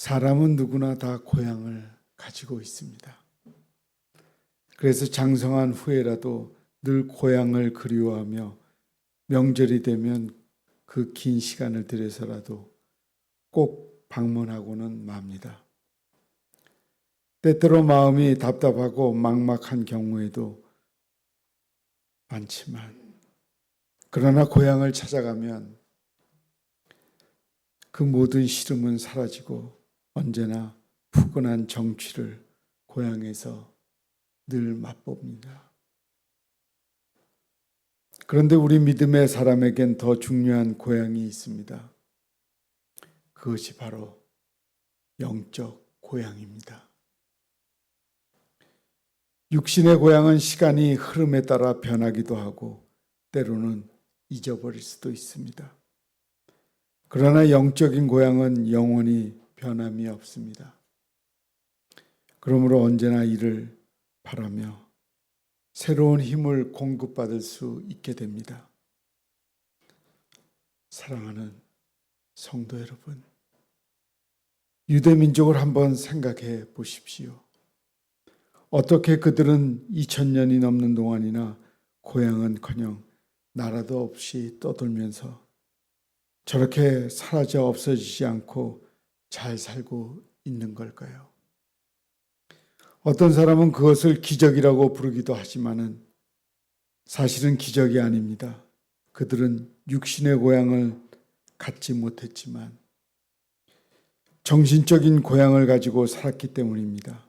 사람은 누구나 다 고향을 가지고 있습니다. 그래서 장성한 후에라도 늘 고향을 그리워하며 명절이 되면 그 긴 시간을 들여서라도 꼭 방문하고는 맙니다. 때때로 마음이 답답하고 막막한 경우에도 많지만, 그러나 고향을 찾아가면 그 모든 시름은 사라지고 언제나 푸근한 정취를 고향에서 늘 맛봅니다. 그런데 우리 믿음의 사람에겐 더 중요한 고향이 있습니다. 그것이 바로 영적 고향입니다. 육신의 고향은 시간이 흐름에 따라 변하기도 하고 때로는 잊어버릴 수도 있습니다. 그러나 영적인 고향은 영원히 변함이 없습니다. 그러므로 언제나 이를 바라며 새로운 힘을 공급받을 수 있게 됩니다. 사랑하는 성도 여러분, 유대민족을 한번 생각해 보십시오. 어떻게 그들은 2000년이 넘는 동안이나 고향은커녕 나라도 없이 떠돌면서 저렇게 사라져 없어지지 않고 잘 살고 있는 걸까요? 어떤 사람은 그것을 기적이라고 부르기도 하지만은 사실은 기적이 아닙니다. 그들은 육신의 고향을 갖지 못했지만 정신적인 고향을 가지고 살았기 때문입니다.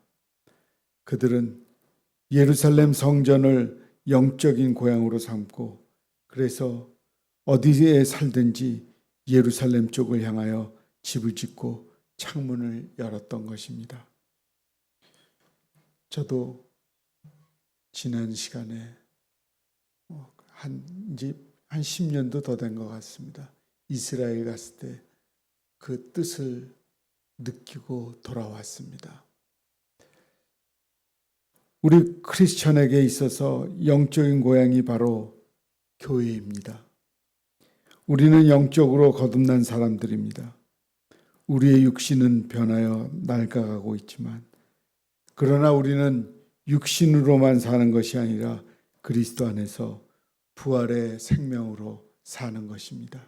그들은 예루살렘 성전을 영적인 고향으로 삼고 그래서 어디에 살든지 예루살렘 쪽을 향하여 집을 짓고 창문을 열었던 것입니다. 저도 지난 시간에 한 10년도 더 된 것 같습니다. 이스라엘 갔을 때 그 뜻을 느끼고 돌아왔습니다. 우리 크리스천에게 있어서 영적인 고향이 바로 교회입니다. 우리는 영적으로 거듭난 사람들입니다. 우리의 육신은 변하여 낡아가고 있지만 그러나 우리는 육신으로만 사는 것이 아니라 그리스도 안에서 부활의 생명으로 사는 것입니다.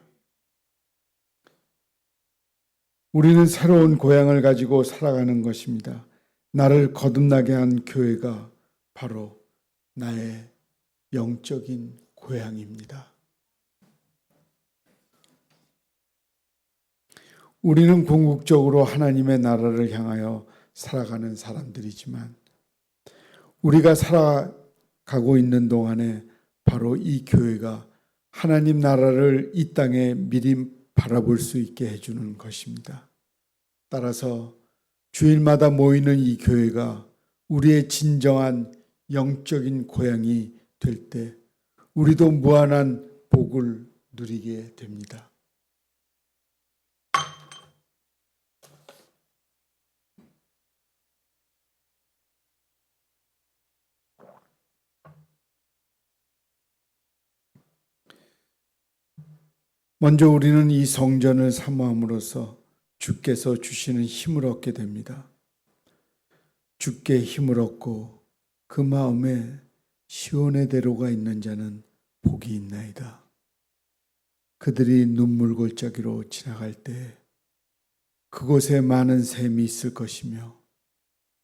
우리는 새로운 고향을 가지고 살아가는 것입니다. 나를 거듭나게 한 교회가 바로 나의 영적인 고향입니다. 우리는 궁극적으로 하나님의 나라를 향하여 살아가는 사람들이지만 우리가 살아가고 있는 동안에 바로 이 교회가 하나님 나라를 이 땅에 미리 바라볼 수 있게 해주는 것입니다. 따라서 주일마다 모이는 이 교회가 우리의 진정한 영적인 고향이 될 때 우리도 무한한 복을 누리게 됩니다. 먼저 우리는 이 성전을 사모함으로써 주께서 주시는 힘을 얻게 됩니다. 주께 힘을 얻고 그 마음에 시온의 대로가 있는 자는 복이 있나이다. 그들이 눈물 골짜기로 지나갈 때 그곳에 많은 샘이 있을 것이며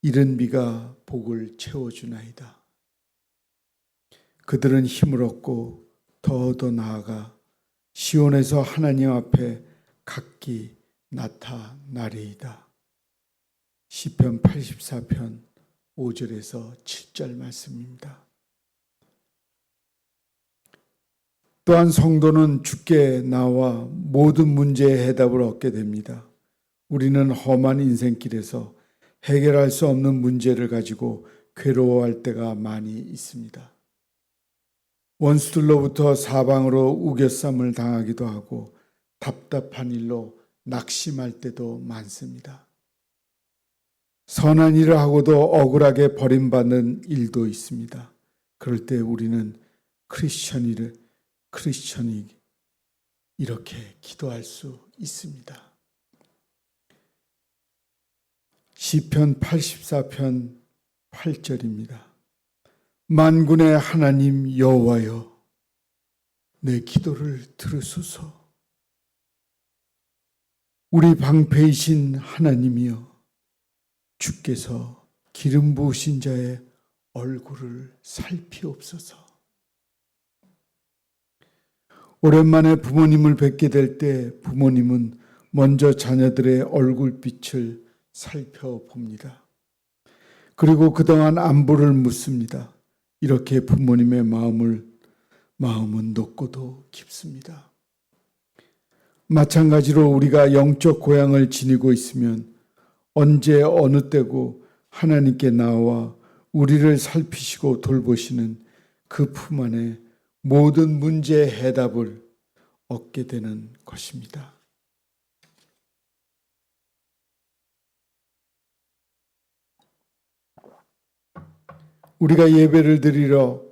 이른 비가 복을 채워주나이다. 그들은 힘을 얻고 더 나아가 시온에서 하나님 앞에 각기 나타나리이다. 시편 84편 5절에서 7절 말씀입니다. 또한 성도는 주께 나와 모든 문제의 해답을 얻게 됩니다. 우리는 험한 인생길에서 해결할 수 없는 문제를 가지고 괴로워할 때가 많이 있습니다. 원수들로부터 사방으로 우겨쌈을 당하기도 하고 답답한 일로 낙심할 때도 많습니다. 선한 일을 하고도 억울하게 버림받는 일도 있습니다. 그럴 때 우리는 크리스천이 이렇게 기도할 수 있습니다. 시편 84편 8절입니다. 만군의 하나님 여호와여, 내 기도를 들으소서. 우리 방패이신 하나님이여, 주께서 기름 부으신 자의 얼굴을 살피옵소서. 오랜만에 부모님을 뵙게 될 때 부모님은 먼저 자녀들의 얼굴빛을 살펴봅니다. 그리고 그동안 안부를 묻습니다. 이렇게 부모님의 마음은 높고도 깊습니다. 마찬가지로 우리가 영적 고향을 지니고 있으면 언제 어느 때고 하나님께 나와 우리를 살피시고 돌보시는 그 품 안에 모든 문제의 해답을 얻게 되는 것입니다. 우리가 예배를 드리러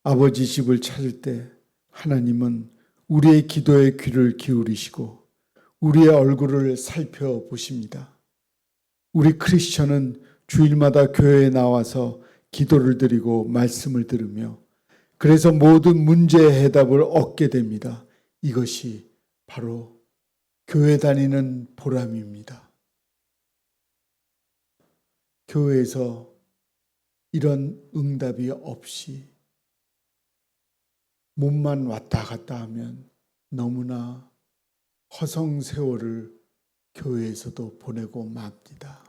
아버지 집을 찾을 때 하나님은 우리의 기도에 귀를 기울이시고 우리의 얼굴을 살펴보십니다. 우리 크리스천은 주일마다 교회에 나와서 기도를 드리고 말씀을 들으며 그래서 모든 문제의 해답을 얻게 됩니다. 이것이 바로 교회 다니는 보람입니다. 교회에서 이런 응답이 없이 몸만 왔다 갔다 하면 너무나 허송세월을 교회에서도 보내고 맙니다.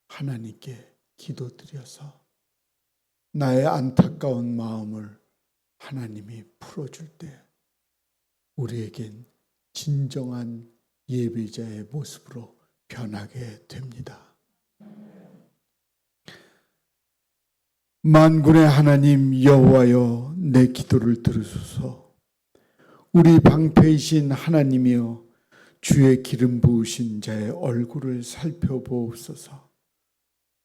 하나님께 기도드려서 나의 안타까운 마음을 하나님이 풀어줄 때 우리에겐 진정한 예배자의 모습으로 변하게 됩니다. 만군의 하나님 여호와여, 내 기도를 들으소서. 우리 방패이신 하나님이여, 주의 기름 부으신 자의 얼굴을 살펴보옵소서.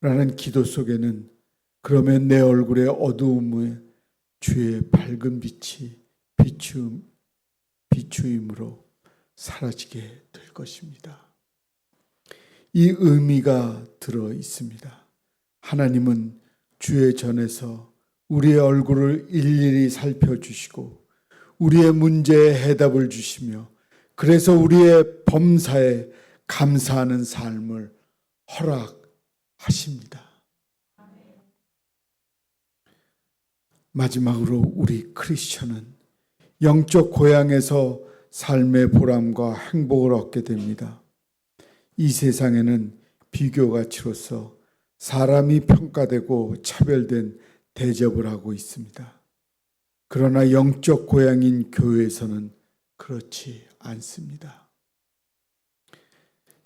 라는 기도 속에는 그러면 내 얼굴의 어두움에 주의 밝은 빛이 비추임으로 사라지게 될 것입니다. 이 의미가 들어 있습니다. 하나님은 주의 전에서 우리의 얼굴을 일일이 살펴주시고 우리의 문제에 해답을 주시며 그래서 우리의 범사에 감사하는 삶을 허락하십니다. 마지막으로 우리 크리스천은 영적 고향에서 삶의 보람과 행복을 얻게 됩니다. 이 세상에는 비교 가치로서 사람이 평가되고 차별된 대접을 하고 있습니다. 그러나 영적 고향인 교회에서는 그렇지 않습니다.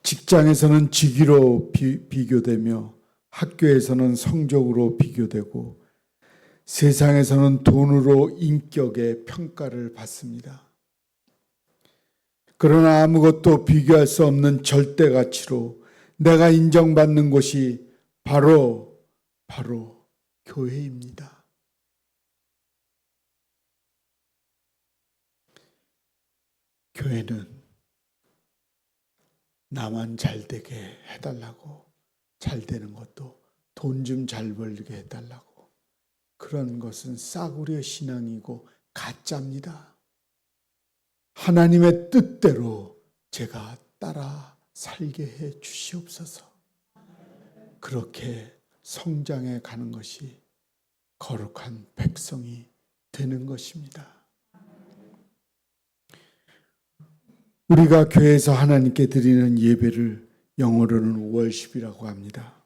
직장에서는 직위로 비교되며 학교에서는 성적으로 비교되고 세상에서는 돈으로 인격의 평가를 받습니다. 그러나 아무것도 비교할 수 없는 절대 가치로 내가 인정받는 곳이 바로 교회입니다. 교회는 나만 잘 되게 해달라고, 잘 되는 것도 돈 좀 잘 벌게 해달라고, 그런 것은 싸구려 신앙이고 가짜입니다. 하나님의 뜻대로 제가 따라 살게 해 주시옵소서. 그렇게 성장해 가는 것이 거룩한 백성이 되는 것입니다. 우리가 교회에서 하나님께 드리는 예배를 영어로는 월십이라고 합니다.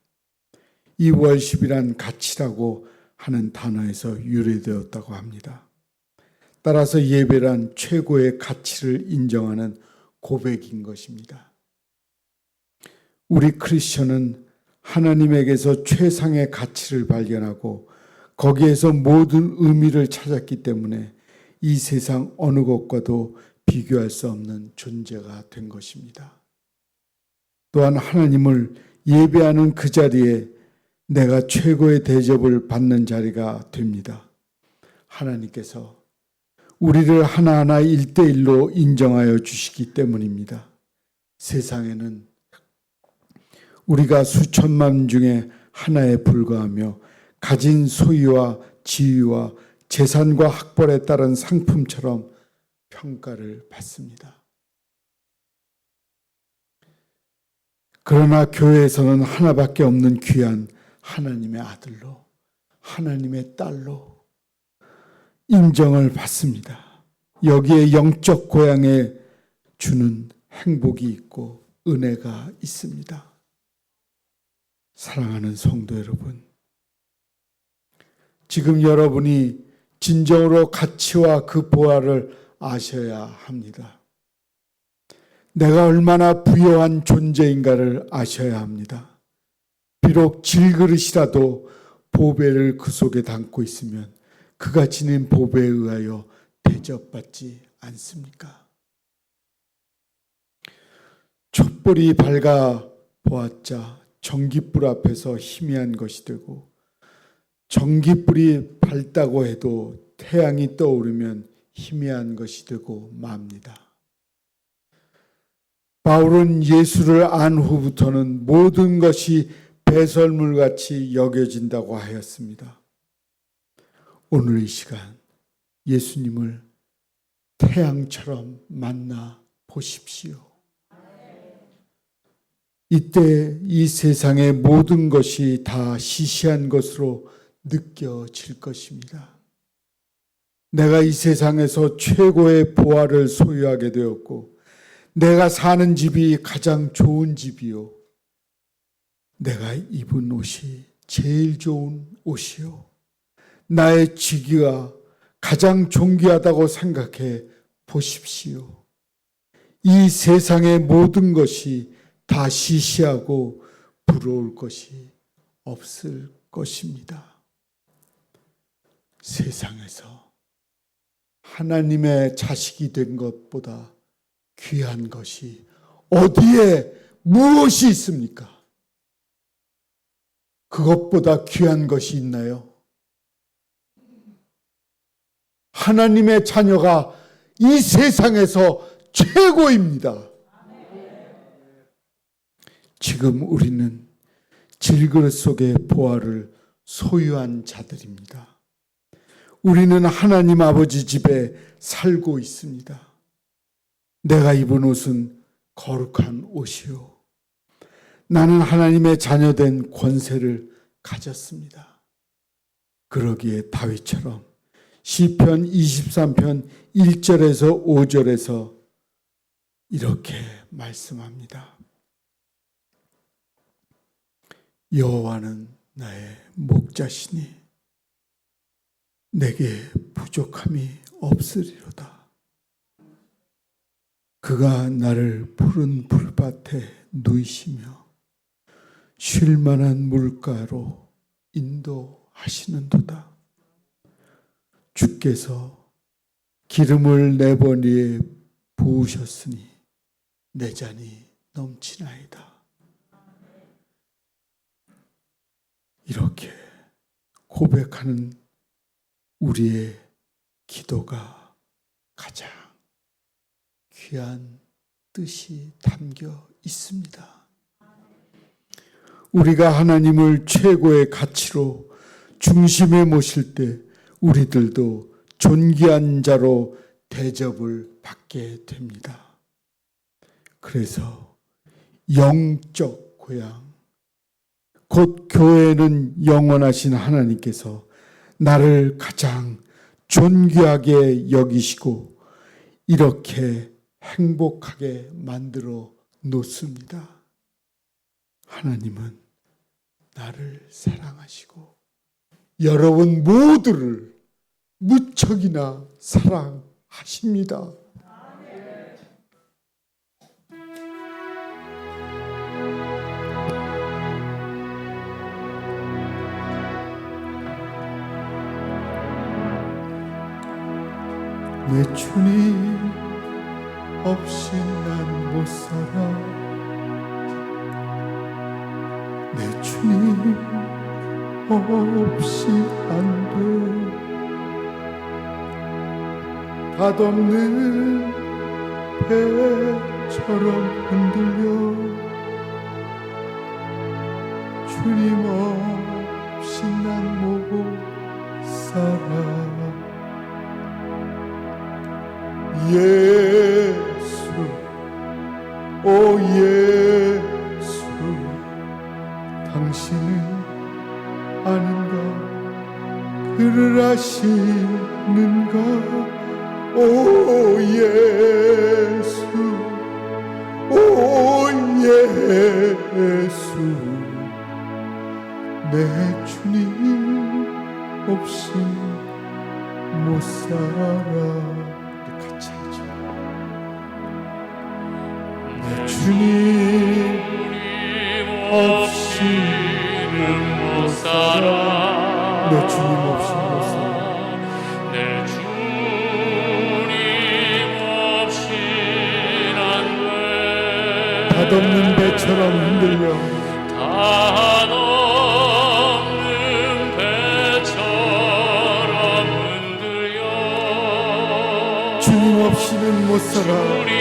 이 월십이란 가치라고 하는 단어에서 유래되었다고 합니다. 따라서 예배란 최고의 가치를 인정하는 고백인 것입니다. 우리 크리스천은 하나님에게서 최상의 가치를 발견하고 거기에서 모든 의미를 찾았기 때문에 이 세상 어느 것과도 비교할 수 없는 존재가 된 것입니다. 또한 하나님을 예배하는 그 자리에 내가 최고의 대접을 받는 자리가 됩니다. 하나님께서 우리를 하나하나 1:1로 인정하여 주시기 때문입니다. 세상에는 우리가 수천만 중에 하나에 불과하며 가진 소유와 지위와 재산과 학벌에 따른 상품처럼 평가를 받습니다. 그러나 교회에서는 하나밖에 없는 귀한 하나님의 아들로, 하나님의 딸로 인정을 받습니다. 여기에 영적 고향에 주는 행복이 있고 은혜가 있습니다. 사랑하는 성도 여러분, 지금 여러분이 진정으로 가치와 그 보화를 아셔야 합니다. 내가 얼마나 부요한 존재인가를 아셔야 합니다. 비록 질그릇이라도 보배를 그 속에 담고 있으면 그가 지닌 보배에 의하여 대접받지 않습니까? 촛불이 밝아 보았자 전깃불 앞에서 희미한 것이 되고, 전깃불이 밝다고 해도 태양이 떠오르면 희미한 것이 되고 맙니다. 바울은 예수를 안 후부터는 모든 것이 배설물같이 여겨진다고 하였습니다. 오늘 이 시간 예수님을 태양처럼 만나 보십시오. 이때 이 세상의 모든 것이 다 시시한 것으로 느껴질 것입니다. 내가 이 세상에서 최고의 보화를 소유하게 되었고, 내가 사는 집이 가장 좋은 집이요, 내가 입은 옷이 제일 좋은 옷이요, 나의 직위가 가장 존귀하다고 생각해 보십시오. 이 세상의 모든 것이 다 시시하고 부러울 것이 없을 것입니다. 세상에서 하나님의 자식이 된 것보다 귀한 것이 어디에 무엇이 있습니까? 그것보다 귀한 것이 있나요? 하나님의 자녀가 이 세상에서 최고입니다. 지금 우리는 질그릇 속의 보화를 소유한 자들입니다. 우리는 하나님 아버지 집에 살고 있습니다. 내가 입은 옷은 거룩한 옷이요, 나는 하나님의 자녀된 권세를 가졌습니다. 그러기에 다윗처럼 시편 23편 1절에서 5절에서 이렇게 말씀합니다. 여호와는 나의 목자시니 내게 부족함이 없으리로다. 그가 나를 푸른 풀밭에 누이시며 쉴 만한 물가로 인도하시는도다. 주께서 기름을 내 머리에 부으셨으니 내 잔이 넘치나이다. 이렇게 고백하는 우리의 기도가 가장 귀한 뜻이 담겨 있습니다. 우리가 하나님을 최고의 가치로 중심에 모실 때 우리들도 존귀한 자로 대접을 받게 됩니다. 그래서 영적 고향, 곧 교회는 영원하신 하나님께서 나를 가장 존귀하게 여기시고 이렇게 행복하게 만들어 놓습니다. 하나님은 나를 사랑하시고 여러분 모두를 무척이나 사랑하십니다. 내 주님 없이 난 못 살아. 내 주님 없이 안 돼. 닷없는 배처럼 흔들려 주님 없이 난 못 살아. 예수, 오 예수, 당신은 아는가? 그를 아시는가? 오 예수, 오 예수, 내 주님 없이 못 살아. 같이 하죠. 내 주님 없이는 못 살아. 내 주님 없이 못 살아. 내 주님 없이 안 돼. 닷없는 배처럼 흔들려 닷없는 배처럼 흔들려 주님 없이는 못 살아. 주님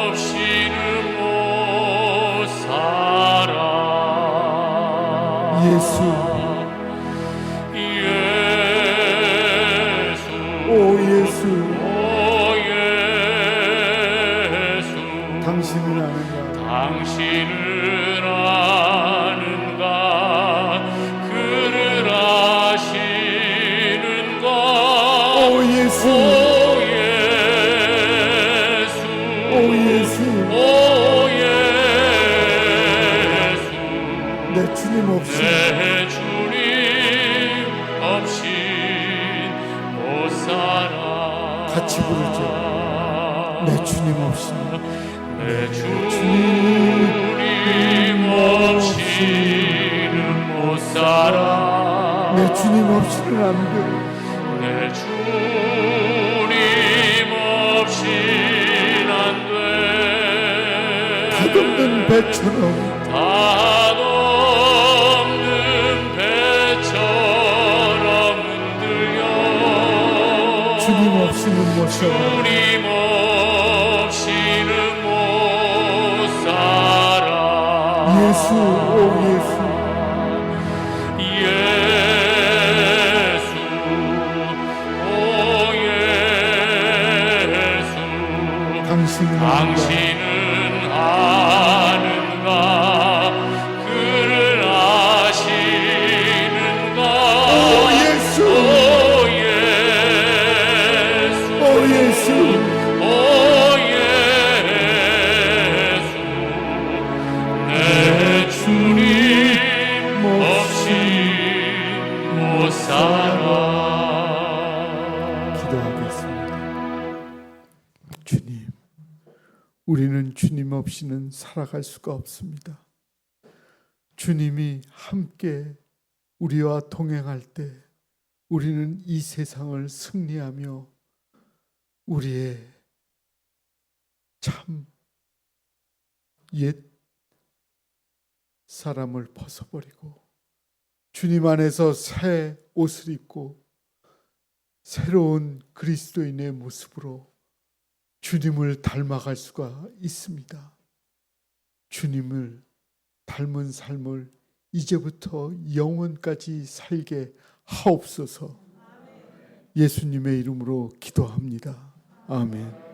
없이는 못 살아. 예수, 예수, 오 예수, 오 예수, 당신은 아는가? 당신은 아는가? 그를 아시는가? 오 예수, 오 예수, 오 예수, 오 예수, 내 주님 없이 내 주님 없인 못 살아. 같이 부르죠. 내 주님 없이, 내 주님 없이는 못 살아. 내 주님 없이는 안 돼. 내 주님 없인 안 돼. 닷없는 배처럼 닷없는 배처럼 흔들려 주님 없이는 못 살아. 주님 없이는 못 살아. 예수, 오 예수, 예수, 오 예수, 당신은 아는가? 당신은 아는가? 그를 아시는가? 오 예수, 오 예수, 오 예수, 오 예수, 내 주님 없이 못 살아. 기도하겠습니다. 주님, 우리는 주님 없이는 살아갈 수가 없습니다. 주님이 함께 우리와 동행할 때 우리는 이 세상을 승리하며 우리의 참 옛 사람을 벗어버리고 주님 안에서 새 옷을 입고 새로운 그리스도인의 모습으로 주님을 닮아갈 수가 있습니다. 주님을 닮은 삶을 이제부터 영원까지 살게 하옵소서. 예수님의 이름으로 기도합니다. 아멘.